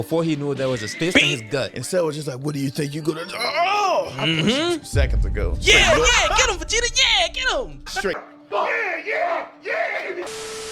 Before he knew there was a fist in his gut. And Cell was just like, what do you think you're gonna do? Oh! I pushed you 2 seconds ago. Yeah, get him, Vegeta, yeah, get him. Straight.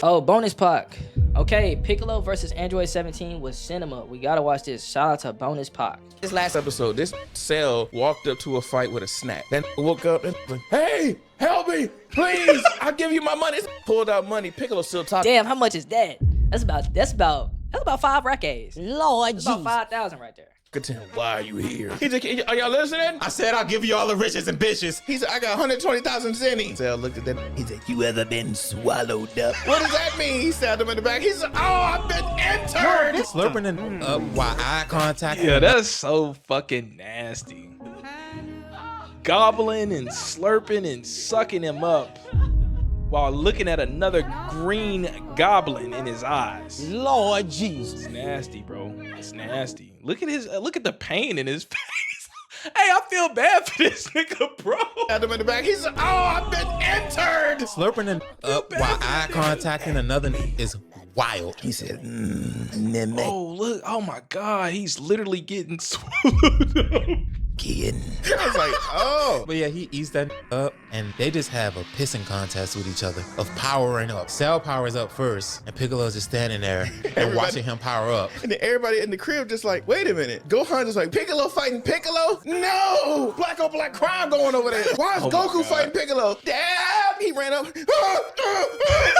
Oh, bonus Pac. Okay, Piccolo versus Android 17 was cinema. We gotta watch this. Shout out to bonus Pac. This last episode, this Cell walked up to a fight with a snap. Then woke up and was like, hey, help me, please. I'll give you my money. Pulled out money. Piccolo still talking. Damn, how much is that? That's about 5 rackets. Lord That's Jesus. about 5,000 right there. Good to him. Why are you here? He's like, are y'all listening? I said I'll give you all the riches and bitches. He said, I got 120,000 zenny. Cell looked at that. He said, you ever been swallowed up? What does that mean? He stabbed him in the back. He said, oh, I've been entered. Slurping and up while eye contact. Yeah, that's so fucking nasty. Gobbling and slurping and sucking him up while looking at another green goblin in his eyes. Lord Jesus. It's nasty, bro. It's nasty. Look at the pain in his face. Hey, I feel bad for this nigga, bro. Stabbed him in the back. He said, oh, I've been entered. Slurping and up while eye contacting another is wild. He said, Oh, look. Oh, my God. He's literally getting swallowed up. I was like, oh. But yeah, he eats that up, and they just have a pissing contest with each other of powering up. Cell powers up first, and Piccolo's just standing there and watching him power up. And then everybody in the crib just like, wait a minute. Gohan just like, Piccolo fighting Piccolo? No! Black on black crime going over there. Why is Goku fighting Piccolo? Damn! He ran up.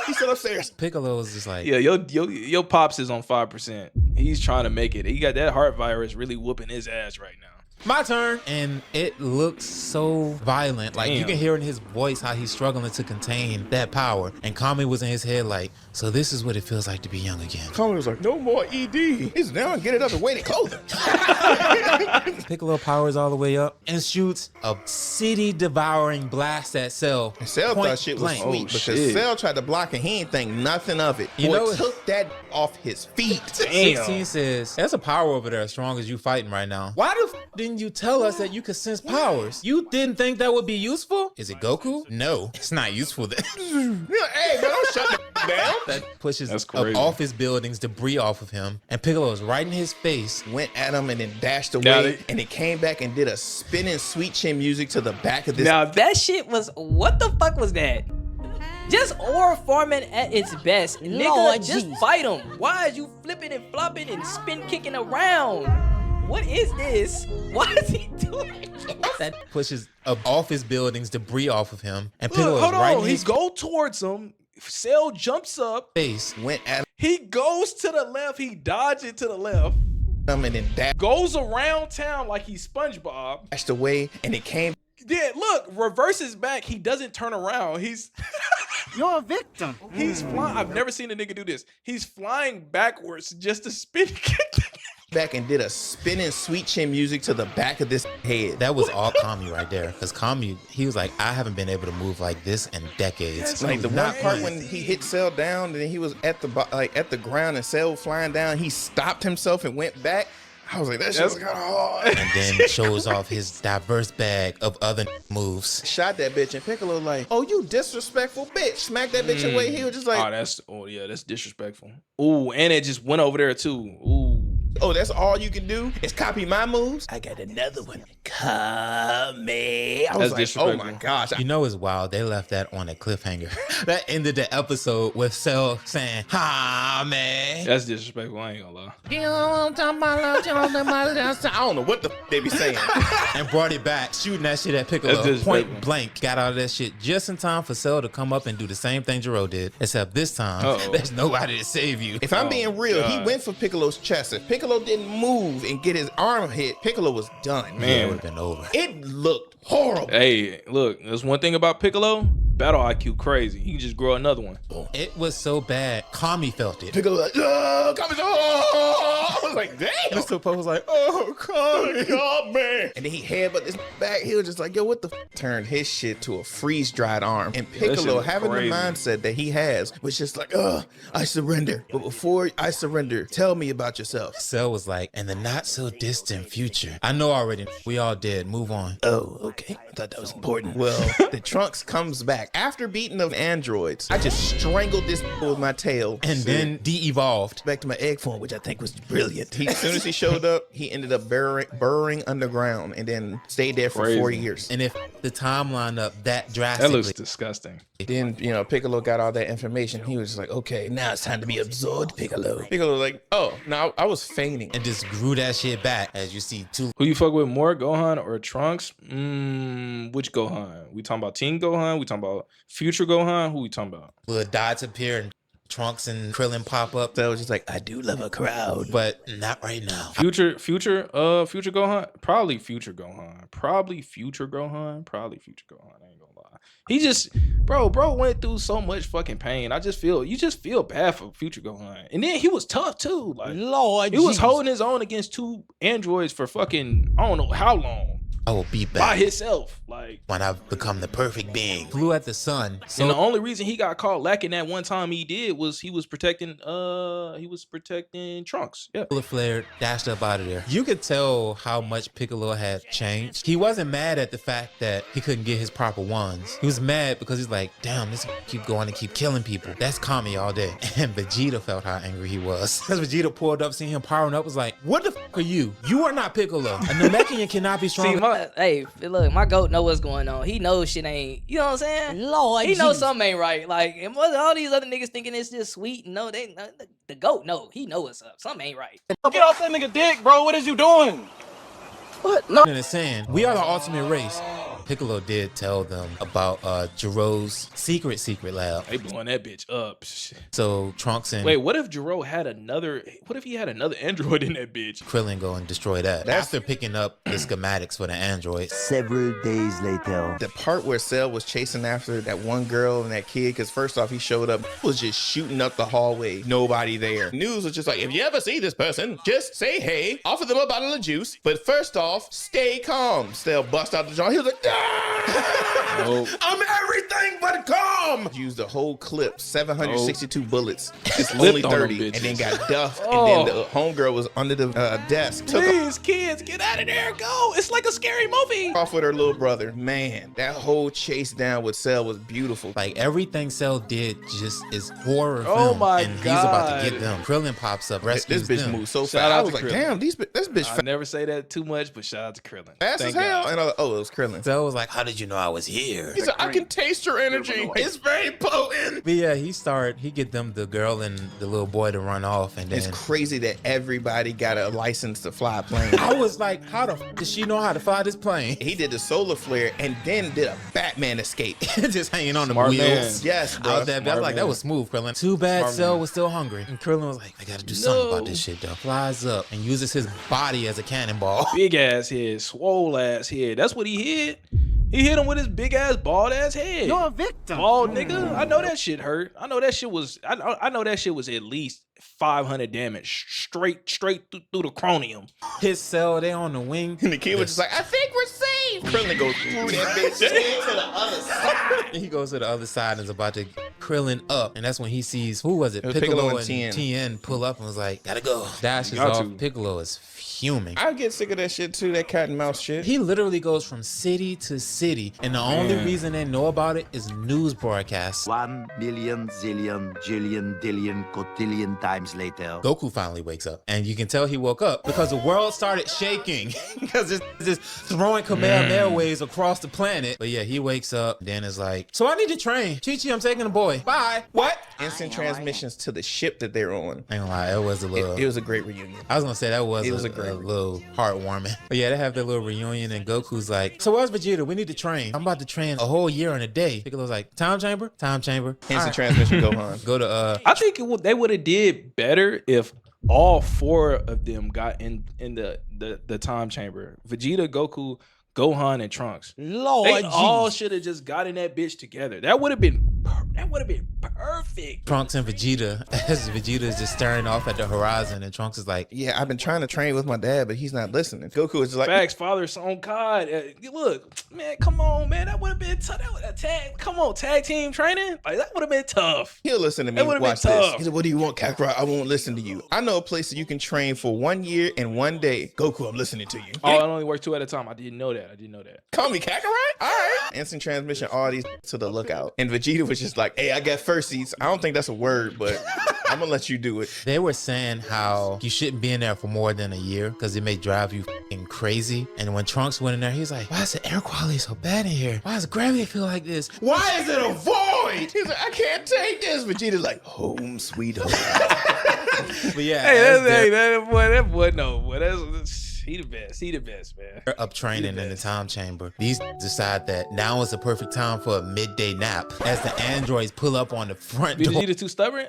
He's still upstairs. Piccolo's just like, Yeah, your pops is on 5%. He's trying to make it. He got that heart virus really whooping his ass right now. my turn. And it looks so violent. Like, you can hear in his voice how he's struggling to contain that power. And Kami was in his head like, so this is what it feels like to be young again. Kami was like, no more ED. He's down, get it up and weighted clothing. Piccolo powers all the way up and shoots a city-devouring blast at Cell. Cell Point thought shit was blank. sweet because Cell tried to block and he ain't think nothing of it. You Boy, know, took that off his feet. 16 says, there's a power over there as strong as you fighting right now. Why the f didn't you tell us that you could sense powers? You didn't think that would be useful? Is it Goku? No, it's not useful then. Hey, man, don't shut the down. That pushes That's up crazy. office buildings, debris off of him, and Piccolo's right in his face. Went at him and then dashed Now away, they- and it came back and did a spinning sweet chin music to the back of this. Now That shit was, what the fuck was that? Just aura farming at its best. Nigga, Lord just Jesus. fight him. Why is you flipping and flopping and spin kicking around? What is this? Why is he doing this? That pushes up office buildings, debris off of him, and look, Piccolo's hold right on. in He his go towards him. Cell jumps up. face. Went at He goes to the left. He dodges to the left. him and then Goes around town like he's SpongeBob. dashed away, and it came. Yeah, look, reverses back. He doesn't turn around. He's You're a victim. he's flying. I've never seen a nigga do this. He's flying backwards just to spin kick. Back and did a spinning sweet chin music to the back of this head. That was all Kami right there. Because Kami, he was like, I haven't been able to move like this in decades. Like the one Not part pleased. when he hit Cell down, and then he was at the ground, and Cell flying down. He stopped himself and went back. I was like, that shit was kind of hard. And then shows off his diverse bag of other moves. Shot that bitch, and Piccolo like, oh, you disrespectful bitch. Smacked that bitch away. He was just like, That's disrespectful. Ooh, and it just went over there too. Ooh. oh, that's all you can do is copy my moves? I got another one. Kami. I was That's like, oh my disrespectful. gosh. You know it's wild. They left that on a cliffhanger. That ended the episode with Cell saying, "Ha man." That's disrespectful. I ain't gonna lie. I don't know what the they be saying. And brought it back, shooting that shit at That's Piccolo. disrespectful. Point blank. Got out of that shit just in time for Cell to come up and do the same thing Jiro did. Except this time, Uh-oh. there's nobody to save you. If I'm being real, he God. went for Piccolo's chest. If Piccolo didn't move and get his arm hit, Piccolo was done. It Man. would have been over. It looked horrible. Hey, look, there's one thing about Piccolo. Battle IQ crazy. He can just grow another one. It was so bad. Kami felt it. Piccolo like, oh, Kami's, oh. I was like, damn. Mr. Poe was like, "Oh, Kami." Oh, man. And then he headbutt this back. He was just like, yo, what the turned his shit to a freeze-dried arm. And shit Piccolo, was having crazy. the mindset that he has, was just like, I surrender. But before I surrender, tell me about yourself. Cell was like, "In the not so distant future, I know already. We all dead. Move on." Oh, okay. I thought that was important. Well, the Trunks comes back back. After beating the androids, I just strangled this with my tail. And then de-evolved. Back to my egg form, which I think was brilliant. As soon as he showed up, he ended up burrowing underground and then stayed there for 4 years. And if the time lined up that That drastically. looks disgusting. Then, Piccolo got all that information. He was just like, okay, now it's time to be absorbed, Piccolo. Piccolo was like, oh, no, I was feigning. And just grew that shit back, as you see two. Who you fuck with more, Gohan or Trunks? Which Gohan? We talking about Tien Gohan? We talking about future Gohan? Who we talking about? Little dots appear and Trunks and Krillin pop up. So I was just like, I do love a crowd. But not right now. Future Gohan? Probably future Gohan. Probably future Gohan. I ain't gonna lie. He just, bro went through so much fucking pain. You just feel bad for future Gohan. And then he was tough too. Like, Lord, he was holding his own against 2 androids for fucking, I don't know how long. I will be By back himself. Like, when I've become the perfect being. Flew at the sun. So and the only reason he got caught lacking that one time he did was he was protecting Trunks. Yeah. Piccolo flared, dashed up out of there. You could tell how much Piccolo had changed. He wasn't mad at the fact that he couldn't get his proper ones. He was mad because he's like, damn, this keep going and keep killing people. That's Kami all day. And Vegeta felt how angry he was. Because Vegeta pulled up, seeing him powering up, was like, what the fuck are you? You are not Piccolo. A Namekian cannot be strong. Hey, look, my goat know what's going on. He knows shit ain't, you know what I'm saying? Lord, He knows something ain't right. Like, and all these other niggas thinking it's just sweet. No, the goat know. He know what's up. Something ain't right. Get off that nigga dick, bro. What is you doing? What? No. And it's saying, we are the ultimate race. Piccolo did tell them about Jiro's secret lab. They blowing that bitch up. So Trunks and Wait, what if Jiro had another android in that bitch? Krillin go and destroy that. After picking up the schematics for the android. Several days later. The part where Cell was chasing after that one girl and that kid, because first off, he showed up, was just shooting up the hallway. Nobody there. News was just like, if you ever see this person, just say hey, offer them a bottle of juice. But first off, stay calm. Cell bust out the jaw. He was like, ah! Nope. I'm everything but calm. Used the whole clip, 762 bullets. It's Flipped only on them 30, and then bitches. got duffed. And then the homegirl was under the desk. Took Please, kids, get out of there. Go. It's like a scary movie. off with her little brother. Man, that whole chase down with Cell was beautiful. Like everything Cell did just is horror Oh film. my and he's about to God. get them. Krillin pops up, This rescues bitch them. moves so fast. Shout out I was to like, Krillin. damn, this bitch I never say that too much, but shout out to Krillin. fast as Thank hell. God. And I was like, oh, it was Krillin. Cell was like, how did you know I was here? He said, I can taste your energy. It's very potent. But yeah, he get them, the girl and the little boy, to run off, and then It's crazy that everybody got a license to fly a plane. I was like, how the f does she know how to fly this plane? He did the solar flare and then did a Batman escape. Just hanging on the Smart wheels. man. Yes, bro. I was like, that was smooth, Krillin. Too bad Smart Cell man. was still hungry. And Krillin was like, I gotta do something about this shit, though. Flies up and uses his body as a cannonball. Big ass head, swole ass head. That's what he hit. He hit him with his big ass, bald ass head. You're a victim. Bald nigga. I know that shit hurt. I know that shit was. I know that shit was at least 500 damage straight through the cranium. His Cell, they on the wing. And the kid was just like, I think we're safe. Krillin goes through that bitch to the other side. He goes to the other side and is about to Krillin up, and that's when he sees, who was it? It was Piccolo and Tien. Tien pull up and was like, gotta go. Dashes Got off. to. Piccolo is fuming. I get sick of that shit too, that cat and mouse shit. He literally goes from city to city, and the only reason they know about it is news broadcasts. 1 million, zillion, jillion, dillion, cotillion times later. Goku finally wakes up, and you can tell he woke up because the world started shaking because it's just throwing Kamehameha waves across the planet. But yeah, he wakes up, then is like, so I need to train. Chi-Chi, I'm taking the boy. Bye. What? Instant transmissions to the ship that they're on. I ain't gonna lie, it was a little... It was a great reunion. I was gonna say that was a little heartwarming. But yeah, they have their little reunion, and Goku's like, so where's Vegeta? We need to train. I'm about to train a whole year in a day. Piccolo's like, time chamber? Time chamber. Instant transmission Gohan. Go to I think they would have did better if all 4 of them got in the time chamber. Vegeta, Goku, Gohan, and Trunks. Lord, They all should have just got in that bitch together. That would have been perfect. Trunks and Vegeta, as Vegeta is just staring off at the horizon, and Trunks is like, Yeah, I've been trying to train with my dad, but he's not listening. Goku is just like, Facts, father, son, God. Look, man, come on, man. That would have been tough. That would tag. Come on, tag team training. Like that would have been tough. he'll listen to me. That would've been Watch this. tough. He said, what do you want, Kakarot? I won't listen to you. I know a place that you can train for 1 year and 1 day. Goku, I'm listening to you. Oh, it only works 2 at a time. I didn't know that. Call me Kakarot? All right. Instant transmission, all these to the lookout. And Vegeta was just like, hey, I got firsties. I don't think that's a word, but I'm gonna let you do it. they were saying how you shouldn't be in there for more than a year because it may drive you f***ing crazy. And when Trunks went in there, he was like, why is the air quality so bad in here? Why does gravity feel like this? Why is it a void? He's like, I can't take this. Vegeta's like, home sweet home. But yeah, Hey, as that boy, no, boy, he the best, man. they're up training in the time chamber, these decide that now is the perfect time for a midday nap as the androids pull up on the front door. Vegeta too stubborn?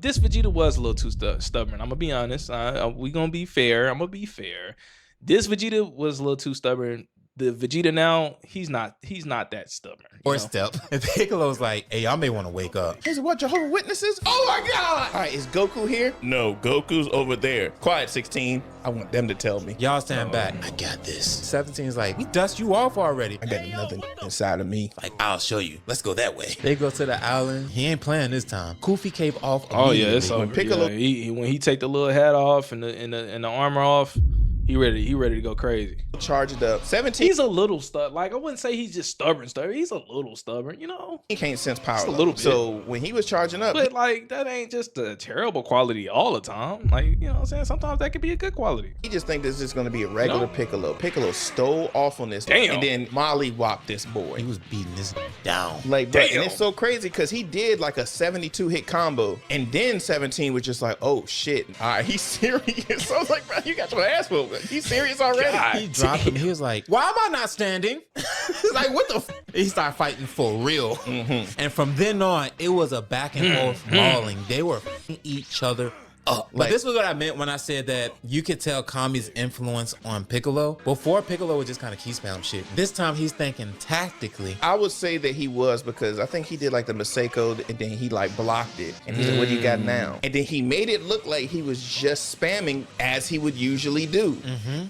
This Vegeta was a little too stubborn. I'm gonna be honest. We gonna be fair. I'm gonna be fair. This Vegeta was a little too stubborn. The Vegeta now, he's not that stubborn. Or know? step. And Piccolo's like, hey, y'all may want to wake up. He said, what, Jehovah's Witnesses? Oh my God. All right, is Goku here? No, Goku's over there. Quiet, 16. I want them to tell me. Y'all stand back. I got this. 17's like, we dust you off already. I got another inside of me. Like, I'll show you. Let's go that way. They go to the island. He ain't playing this time. Goofy came off Oh yeah, immediately. it's over. When Piccolo- When he take the little hat off and the armor off, he ready to go crazy. Charge it up. 17. He's a little stubborn. Like I wouldn't say he's just stubborn. He's a little stubborn, you know. He can't sense power. Just a little bit. So when he was charging up, But like that ain't just a terrible quality all the time. Like, you know what I'm saying? Sometimes that could be a good quality. he just think this is going to be a regular No. Piccolo. Piccolo stole off on this. Damn. And then Molly whopped this boy. He was beating this down. Like, bro, and Damn. it's so crazy because he did like a 72 hit combo, and then 17 was just like, oh shit, all right, he's serious. So I was like, bro, you got your ass whooped. He's serious already. God. He dropped him. He was like, why am I not standing? He's like, what the? He started fighting for real. And from then on, it was a back and forth mauling. They were f***ing each other up. But Like- this was what I meant when I said that you could tell Kami's influence on Piccolo. Before, Piccolo would just kind of key spam shit. This time, he's thinking tactically. I would say that he was, because I think he did like the Maseko and then he like blocked it. And he said, what do you got now? And then he made it look like he was just spamming as he would usually do.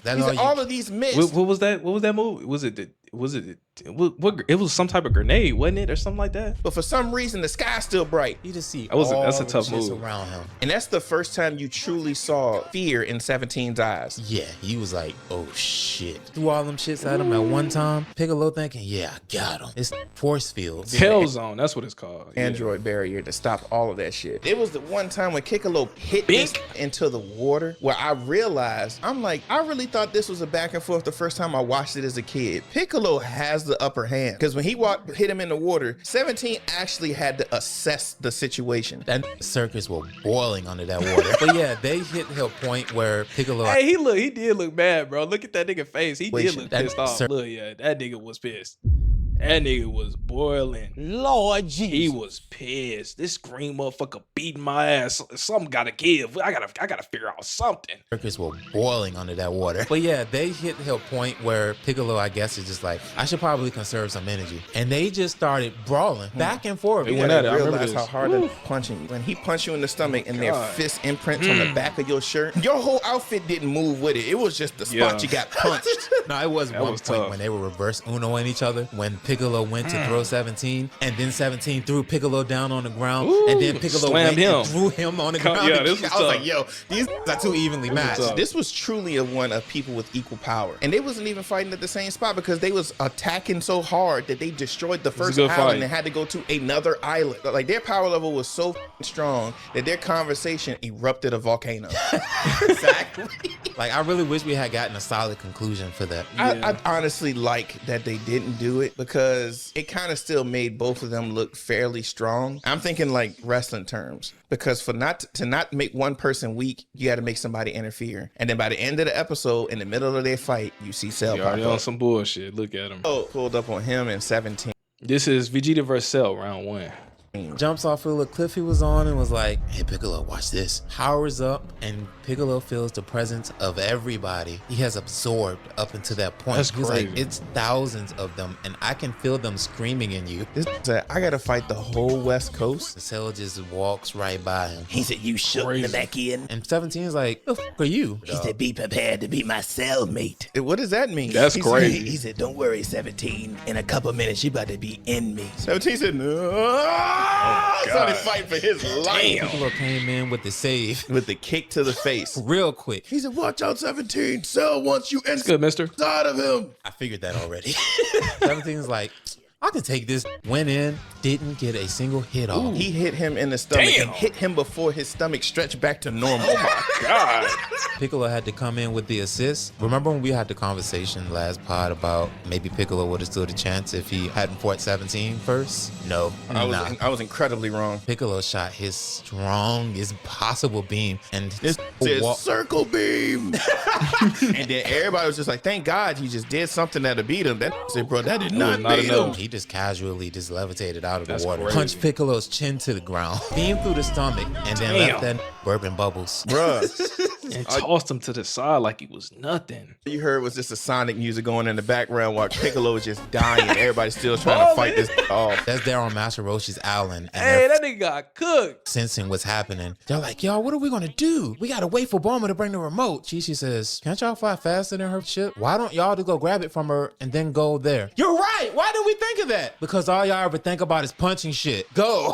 That's He all said, you- all of these missed. What was that? What was that move? It was some type of grenade, wasn't it, or something like that? But for some reason, the sky's still bright. You just see That's a all tough the shits move. around him. And that's the first time you truly saw fear in 17's eyes. Yeah, he was like, oh shit. Threw all them shits at him at one time. Piccolo thinking, yeah, I got him. It's force fields. Hell Zone, that's what it's called. Yeah. Android barrier to stop all of that shit. It was the one time when Piccolo hit this Bink. into the water where I realized, I'm like, I really thought this was a back and forth the first time I watched it as a kid. Piccolo has the upper hand because when he hit him in the water, 17 actually had to assess the situation. That circus was boiling under that water. But yeah, they hit a point where Piccolo. Hey, he did look mad, bro. Look at that nigga face. He Wait, did look that pissed off. sir- Look, yeah, that nigga was pissed. That nigga was boiling. Lord Jesus. He was pissed. This green motherfucker beating my ass. Something gotta give. I gotta figure out something. circus was boiling under that water. But yeah, they hit a point where Piccolo, I guess, is just like, I should probably conserve some energy. And they just started brawling back and forth. They You went gotta at it. I remember realize how this. hard they're punching you. When he punched you in the stomach and their God. fist imprints on the back of your shirt, your whole outfit didn't move with it. It was just the spot Yeah. you got punched. No, it was That one was point tough. when they were reverse Unoing each other. When Piccolo went to throw 17, and then 17 threw Piccolo down on the ground, Ooh, and then Piccolo slammed went and him. threw him on the Come- ground. yeah, again. this was I was tough. like, yo, these are too evenly matched. tough. This was truly a one of people with equal power. And they wasn't even fighting at the same spot because they was attacking so hard that they destroyed the was a first good island fight. and had to go to another island. Like their power level was so strong that their conversation erupted a volcano. Exactly. Like, I really wish we had gotten a solid conclusion for that. I honestly like that they didn't do it because it kind of still made both of them look fairly strong. I'm thinking like wrestling terms because for not make one person weak, you got to make somebody interfere. And then by the end of the episode, in the middle of their fight, you see Cell You pop already on up. some bullshit. Look at him. Oh, pulled up on him in 17. This is Vegeta vs. Cell, round 1. Jumps off of the cliff he was on and was like, hey, Piccolo, watch this. Powers up, and Piccolo feels the presence of everybody he has absorbed up until that point. That's He's crazy. like, it's thousands of them, and I can feel them screaming in you. This said, I gotta fight the whole West Coast. The Cell just walks right by him. He said, you shouldn't have back in. And 17 is like, the fuck are you? He said, be prepared to be my cellmate. What does that mean? That's He crazy. He said, don't worry, 17. In a couple minutes, you about to be in me. 17 said, no. Started fighting for his life. Piccolo came in with the save With the kick to the face. real quick. He said, watch out, 17. Cell wants you Good, mister. inside of him. I figured that already. 17 is like, I can take this. Went in, didn't get a single hit off. He hit him in the stomach Damn. and hit him before his stomach stretched back to normal. God. Piccolo had to come in with the assist. Remember when we had the conversation last pod about maybe Piccolo would have stood a chance if he hadn't fought 17 first? No, nah. I was incredibly wrong. Piccolo shot his strongest possible beam, and This says circle beam. And then everybody was just like, thank God he just did something that'll beat him. That said, bro, that did not not beat him. enough. he just casually just levitated out of That's the water. crazy. Punched Piccolo's chin to the ground, beam through the stomach, and then left that bourbon bubbles. Bruh. And tossed him to the side like he was nothing. You heard was just a Sonic music going in the background while Piccolo was just dying. Everybody's still trying to fight this off. That's there on Master Roshi's island, and Hey, they're that nigga got cooked. sensing what's happening. They're like, yo, what are we gonna do? We gotta wait for Bulma to bring the remote. Chi-Chi says, can't y'all fly faster than her ship? Why don't y'all just go grab it from her and then go there? You're right. Why did we think of that? Because all y'all ever think about is punching shit. Go.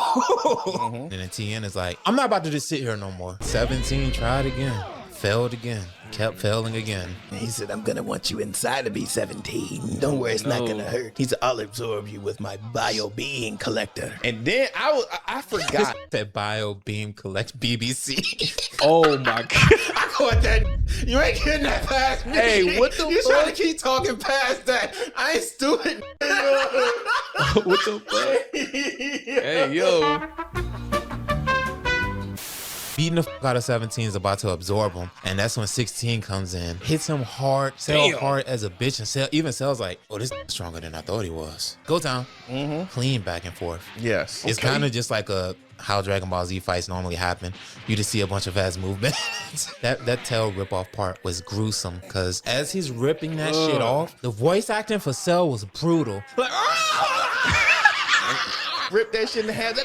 And then Tien is like, I'm not about to just sit here no more. 17 tried again. Failed again. Kept failing again. He said, I'm going to want you inside of me, 17. Don't worry, it's not going to hurt. He said, I'll absorb you with my bio-being collector. And then I forgot. That bio beam collect BBC. Oh my God. I caught that. You ain't getting that past me. Hey, what the You fuck? trying to keep talking past that. I ain't stupid. What the fuck? Hey, yo. Beating the fuck out of 17 is about to absorb him, and that's when 16 comes in, hits him hard, Cell Damn. hard as a bitch, and Cell, even Cell's like, oh, this stronger than I thought he was. Go down, clean back and forth. Yes. It's kind of just like how Dragon Ball Z fights normally happen. You just see a bunch of fast movement. that tail rip off part was gruesome because as he's ripping that shit off, the voice acting for Cell was brutal. Like, Rip that shit in the head.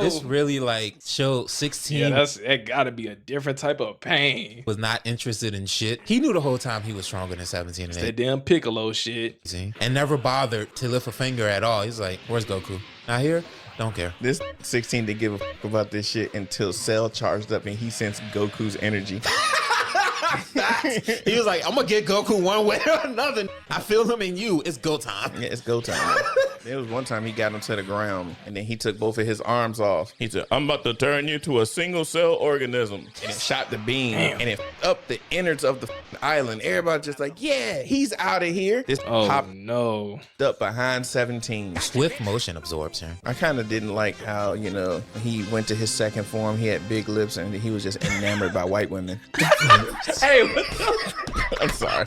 this really like showed 16 Yeah, that gotta be a different type of pain. was not interested in shit. He knew the whole time he was stronger than 17 and That damn Piccolo shit. 18, and never bothered to lift a finger at all. He's like, where's Goku? Not here? Don't care. This 16 didn't give a fuck about this shit until Cell charged up and he sensed Goku's energy. He was like, I'm gonna get Goku one way or another. I feel him in you. It's go time. Yeah, it's go time. There was one time he got him to the ground and then he took both of his arms off. He said, I'm about to turn you to a single cell organism. And it shot the beam and it up the innards of the island. Everybody just like, yeah, he's out of here. This Oh popped no. up behind 17. Swift motion absorbs him. I kind of didn't like how, he went to his second form. He had big lips and he was just enamored by white women. Hey, what the? I'm sorry.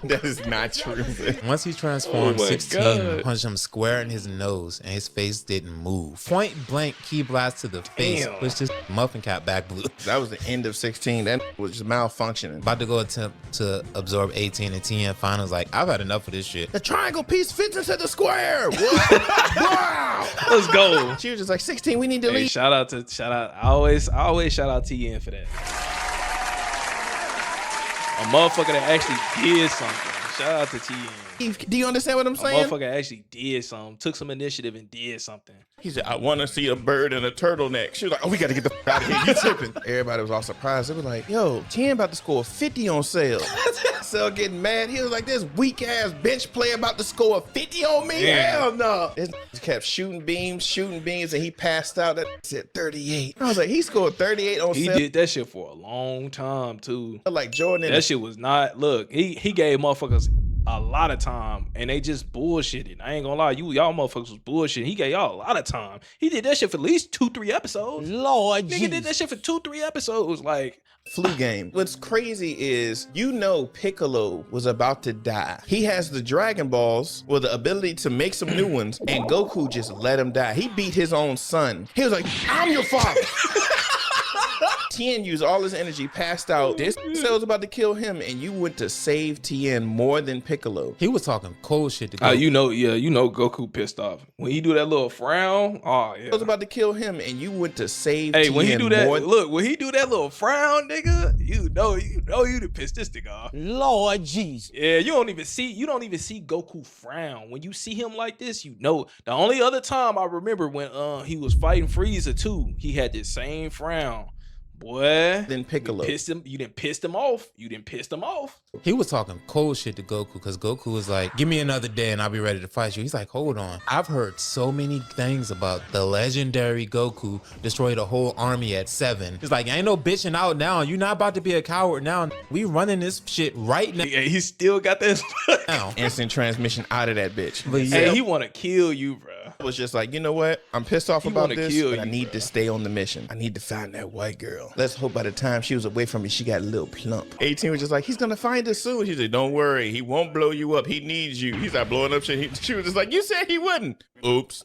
That is not true. Once he transformed, Oh my 16 God. punched him square in his nose, and his face didn't move. Point blank key blast to the face, Damn. which just muffin cap back blue. That was the end of 16. That was just malfunctioning. About to go attempt to absorb 18, and Tien finally was like, I've had enough of this shit. The triangle piece fits into the square. What? Wow. Let's go. She was just like, 16, we need to Hey, leave. shout out. I always shout out Tien for that. A motherfucker that actually did something. Shout out to Tien. Do you understand what I'm A saying? motherfucker actually did something. Took some initiative and did something. He said, I want to see a bird in a turtleneck. She was like, oh, we got to get the f out of here. You tripping. Everybody was all surprised. They were like, yo, Tien about to score 50 on Cell. Cell getting mad. He was like, this weak-ass bench player about to score 50 on me? Yeah. Hell no. This kept shooting beams, and he passed out. That said 38. I was like, he scored 38 on He Cell. did that shit for a long time too. Like Jordan in That shit was not. Look, he gave motherfuckers a lot of time, and they just bullshitted. I ain't gonna lie, y'all motherfuckers was bullshitting. He gave y'all a lot of time. He did that shit for at least 2-3 episodes. Lord, Nigga did that shit for 2-3 episodes. Like, flu game. What's crazy is, Piccolo was about to die. He has the Dragon Balls with the ability to make some new ones, and Goku just let him die. He beat his own son. He was like, I'm your father. Tien used all his energy, passed out. This cell was about to kill him, and you went to save Tien more than Piccolo. He was talking cold shit to Goku. Goku pissed off when he do that little frown. Oh yeah, I was about to kill him, and you went to save Hey, Tien when he do that, more. look, when he do that little frown, nigga, you know you done pissed this nigga off. Lord Jesus. Yeah, you don't even see Goku frown. When you see him like this, you know. The only other time I remember when he was fighting Frieza too, he had this same frown. Boy, Then Piccolo. You didn't piss him off. He was talking cold shit to Goku because Goku was like, give me another day and I'll be ready to fight you. He's like, hold on. I've heard so many things about the legendary Goku destroyed a whole army at 7. He's like, ain't no bitching out now. You're not about to be a coward now. We running this shit right now. Yeah, he still got that. Instant transmission out of that bitch. But yeah, Hey, he want to kill you, bro. I was just like, you know what? I'm pissed off He about wanna this, kill but I you, need bro. to stay on the mission. I need to find that white girl. Let's hope by the time she was away from me, she got a little plump. 18 was just like, he's gonna find us soon. He said, don't worry, he won't blow you up. He needs you. He's not blowing up shit. She was just like, you said he wouldn't. Oops.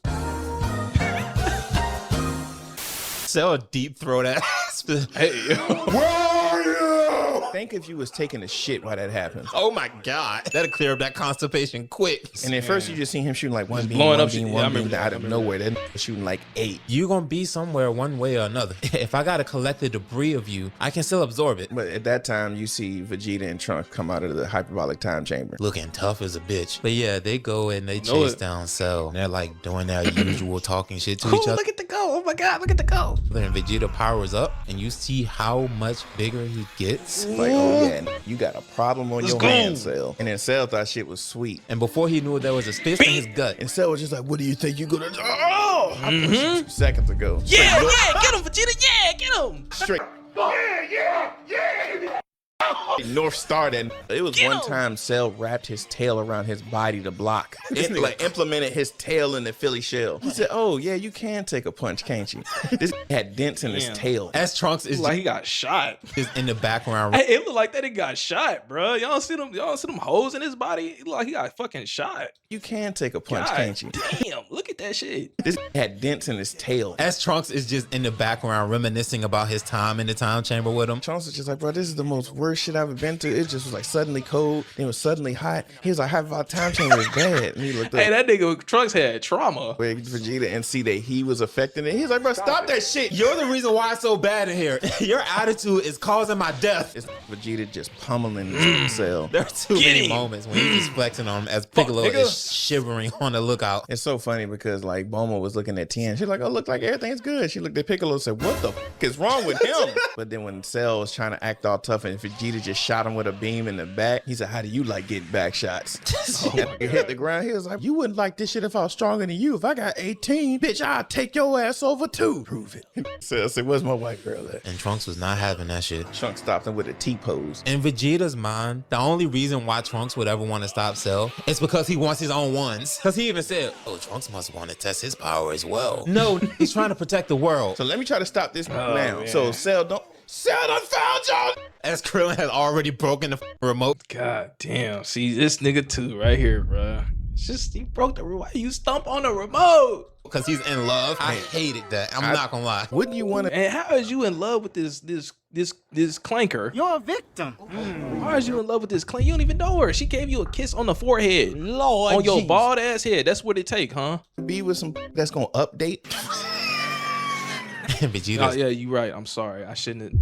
Cell deep throat ass. Hey, Where are you? Think if you was taking a shit while that happened. Oh my God. That'll clear up that constipation quick. And at first you just see him shooting like one beam, blowing one up beam, shit. one Yeah, I beam, remember out that. of nowhere. Then shooting like 8. You gonna be somewhere one way or another. If I gotta collect the debris of you, I can still absorb it. But at that time, you see Vegeta and Trunks come out of the hyperbolic time chamber. Looking tough as a bitch. But yeah, they go and they Know chase it. down Cell. They're like doing their usual talking shit to oh, each other. look at the go. Oh my God, look at the go. Then Vegeta powers up and you see how much bigger he gets. Like, oh yeah, you got a problem on Let's your go. hands, Cell. And then Cell thought shit was sweet. And before he knew it, there was a fist in his gut. And Cell was just like, what do you think you're gonna do? Oh! I pushed you 2 seconds ago. Yeah, get him, Vegeta. Yeah, get him. Straight. North Star that. It was Get one him. time Cell wrapped his tail around his body to block. It like implemented his tail in the Philly shell. He said, oh yeah, you can take a punch, can't you? This had dents in his Damn. tail. As Trunks is Like he got shot. just in the background. Hey, it looked like that he got shot, bro. Y'all see them holes in his body? It look like he got fucking shot. You can take a punch, God can't you? damn, look at that shit. This had dents in his tail. As Trunks is just in the background reminiscing about his time in the time chamber with him. Trunks was just like, bro, this is the most worst shit I've ever been to. It just was like suddenly cold, then it was suddenly hot. He was like, how about time chamber is bad? And he looked up Hey, that nigga Trunks had trauma. where Vegeta and see that he was affecting it. He's like, bro, stop that shit. You're the reason why it's so bad in here. Your attitude is causing my death. It's Vegeta just pummeling Cell. There are too Get many him. moments when he's just flexing on him as Piccolo nigga. is shivering on the lookout. It's so funny because like Bulma was looking at Tien. She's like, oh, look like everything's good. She looked at Piccolo and said, what the f is wrong with him? But then when Cell was trying to act all tough and Vegeta just shot him with a beam in the back, he said, how do you like getting back shots? He hit the ground. He was like, you wouldn't like this shit if I was stronger than you. If I got 18, bitch, I'll take your ass over too. Prove it. Cell said, where's my white girl at? And Trunks was not having that shit. Trunks stopped him with a T-pose. In Vegeta's mind, the only reason why Trunks would ever want to stop Cell is because he wants his own ones. Because he even said, oh, Trunks must want to test his power as well. No, he's trying to protect the world. So let me try to stop this now. man. So Cell done found y'all. As Krillin has already broken the remote. God damn. See, this nigga too right here, bro. It's just, he broke the remote. Why you stomp on the remote? Because he's in love. I hated that. I'm not gonna lie. Wouldn't you want to? And how is you in love with this clanker? You're a victim. Why is you in love with this clanker? You don't even know her. She gave you a kiss on the forehead. Lord On your Jesus. bald ass head. That's what it take, huh? Be with some that's gonna update? Vegeta's Oh, yeah, you right. I'm sorry. I shouldn't.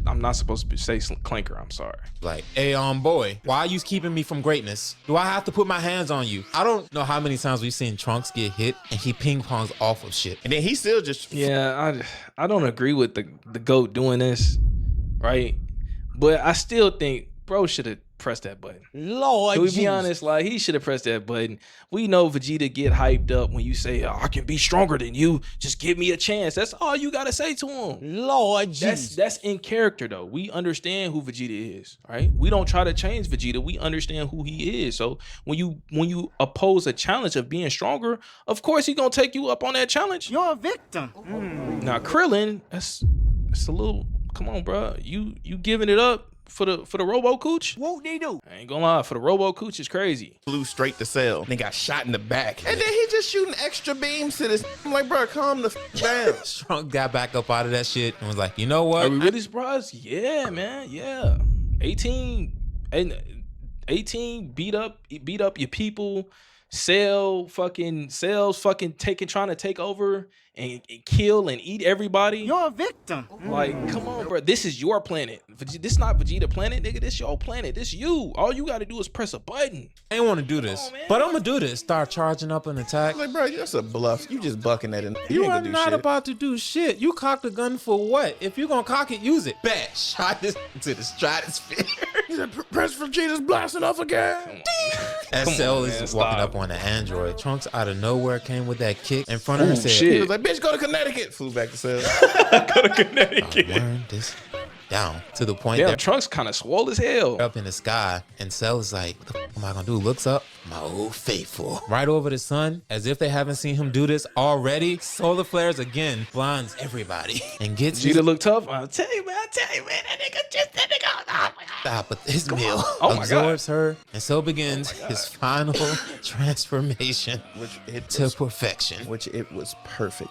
I'm not supposed to say clanker. I'm sorry. like, hey, boy, why are you keeping me from greatness? Do I have to put my hands on you? I don't know how many times we've seen Trunks get hit and he ping pongs off of shit. And then he still just Yeah, I don't agree with the GOAT doing this, right? But I still think bro should have pressed that button. Lord Can we Jesus. be honest? Like, he should have pressed that button. We know Vegeta get hyped up when you say, I can be stronger than you. Just give me a chance. That's all you got to say to him. Lord Jesus. That's in character, though. We understand who Vegeta is, right? We don't try to change Vegeta. We understand who he is. So when you oppose a challenge of being stronger, of course he's going to take you up on that challenge. You're a victim. Now, Krillin, that's a little, come on, bro. You giving it up for the Robo Cooch? What they do? I ain't gonna lie, for the Robo Cooch is crazy. Flew straight to Cell. They got shot in the back. And then he just shooting extra beams to this. I'm like, bro, calm the down. Trunks got back up out of that shit and was like, you know what? Are we really surprised? Yeah, man. Yeah. 18 beat up your people. Cell's fucking trying to take over and kill and eat everybody. You're a victim. Like, come on, bro. This is your planet. This not Vegeta planet, nigga. This your planet. This you. All you got to do is press a button. I ain't want to do this, but I'm gonna do this. Start charging up an attack. Like, bro, that's a bluff. You just bucking at it. You ain't are gonna do not shit. about to do shit. You cocked the gun for what? If you're gonna cock it, use it. Bet. Shot this to the stratosphere. He said, Prince Vegeta's blasting off again. As Cell is walking up on the android, Trunks out of nowhere came with that kick in front of her. Said, shit. He was like, bitch, go to Connecticut. Flew back to Cell. Go to Connecticut. Burn this down to the point Damn, that Trunks kind of swole as hell. up in the sky, and Cell is like, what the fuck am I gonna do? Looks up, my old faithful. Right over the sun, as if they haven't seen him do this already. Solar flares again, blinds everybody, and gets Vegeta look tough. I'll tell you, man. That nigga. stop with his meal. Oh my Absorbs her, and so begins his final transformation Which it to was, perfection. which it was perfect.